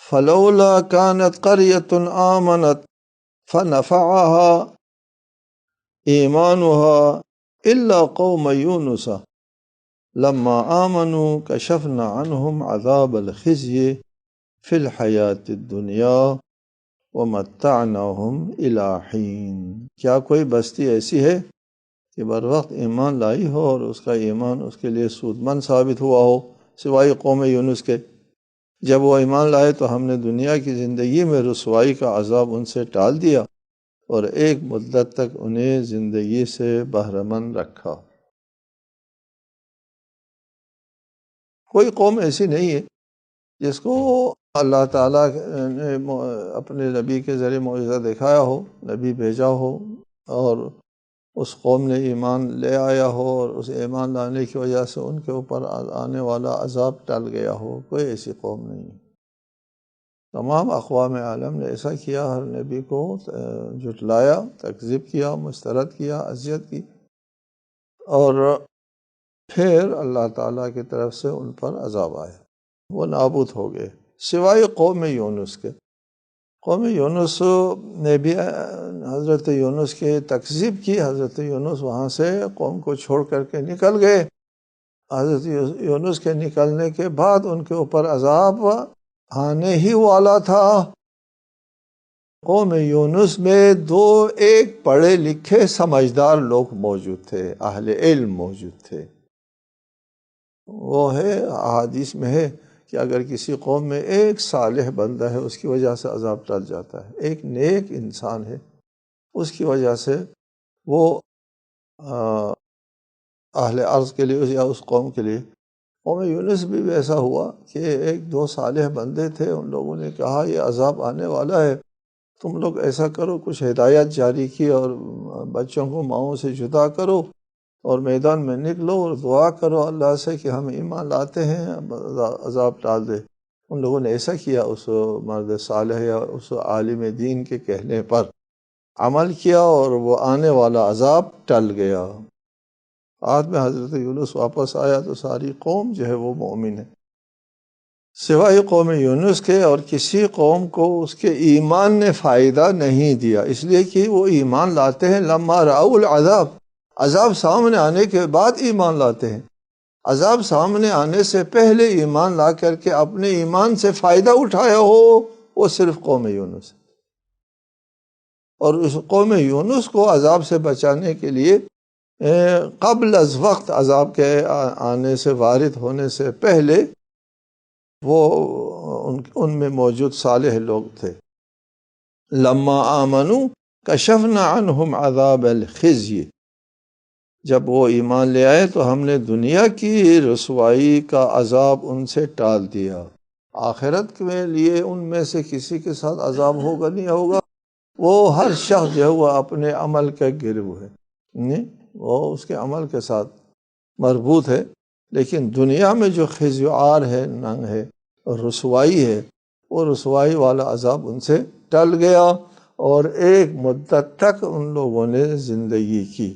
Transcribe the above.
فلولا كانت قرية آمنت فنفعها ایمانها الا قوم یونس لما آمنوا کشفنا عنهم عذاب الخزي فی الحیات الدنیا ومتعناهم الی حین۔ کیا کوئی بستی ایسی ہے کہ بر وقت ایمان لائی ہو اور اس کا ایمان اس کے لیے سودمند ثابت ہوا ہو سوائے قوم یونس کے؟ جب وہ ایمان لائے تو ہم نے دنیا کی زندگی میں رسوائی کا عذاب ان سے ٹال دیا اور ایک مدت تک انہیں زندگی سے بہرہ مند رکھا۔ کوئی قوم ایسی نہیں ہے جس کو اللہ تعالیٰ نے اپنے نبی کے ذریعے معجزہ دکھایا ہو، نبی بھیجا ہو اور اس قوم نے ایمان لے آیا ہو اور اس ایمان لانے کی وجہ سے ان کے اوپر آنے والا عذاب ٹل گیا ہو۔ کوئی ایسی قوم نہیں ہے۔ تمام اقوام عالم نے ایسا کیا، ہر نبی کو جھٹلایا، تکذیب کیا، مسترد کیا، اذیت کی، اور پھر اللہ تعالیٰ کی طرف سے ان پر عذاب آیا، وہ نابود ہو گئے سوائے قوم یونس کے۔ قوم یونس نے بھی حضرت یونس کے تکذیب کی، حضرت یونس وہاں سے قوم کو چھوڑ کر کے نکل گئے۔ حضرت یونس کے نکلنے کے بعد ان کے اوپر عذاب آنے ہی والا تھا۔ قوم یونس میں ایک پڑھے لکھے سمجھدار لوگ موجود تھے، اہل علم موجود تھے۔ وہ ہے احادیث میں ہے کہ اگر کسی قوم میں ایک صالح بندہ ہے اس کی وجہ سے عذاب ٹل جاتا ہے، ایک نیک انسان ہے اس کی وجہ سے وہ اہل ارض کے لیے یا اس قوم کے لیے۔ قوم یونس بھی ایسا ہوا کہ ایک دو صالح بندے تھے، ان لوگوں نے کہا یہ عذاب آنے والا ہے، تم لوگ ایسا کرو، کچھ ہدایت جاری کی اور بچوں کو ماؤں سے جدا کرو اور میدان میں نکلو اور دعا کرو اللہ سے کہ ہم ایمان لاتے ہیں، عذاب ٹال دے۔ ان لوگوں نے ایسا کیا، اس مرد صالح یا اس عالم دین کے کہنے پر عمل کیا اور وہ آنے والا عذاب ٹل گیا۔ بعد میں حضرت یونس واپس آیا تو ساری قوم جو ہے وہ مومن ہے سوائے قوم یونس کے، اور کسی قوم کو اس کے ایمان نے فائدہ نہیں دیا، اس لیے کہ وہ ایمان لاتے ہیں لما رأوا العذاب، عذاب سامنے آنے کے بعد ایمان لاتے ہیں۔ عذاب سامنے آنے سے پہلے ایمان لا کر کے اپنے ایمان سے فائدہ اٹھایا ہو وہ صرف قوم یونس ہے۔ اور اس قوم یونس کو عذاب سے بچانے کے لیے قبل از وقت عذاب کے آنے سے، وارد ہونے سے پہلے، وہ ان میں موجود صالح لوگ تھے۔ لما آمنوا کشفنا عنہم عذاب الخزي، جب وہ ایمان لے آئے تو ہم نے دنیا کی رسوائی کا عذاب ان سے ٹال دیا۔ آخرت کے لیے ان میں سے کسی کے ساتھ عذاب ہوگا نہیں ہوگا، وہ ہر شخص جو ہے وہ اپنے عمل کا گرو ہے، نہیں وہ اس کے عمل کے ساتھ مربوط ہے۔ لیکن دنیا میں جو خزي و عار ہے، ننگ ہے، رسوائی ہے، وہ رسوائی والا عذاب ان سے ٹل گیا اور ایک مدت تک ان لوگوں نے زندگی کی۔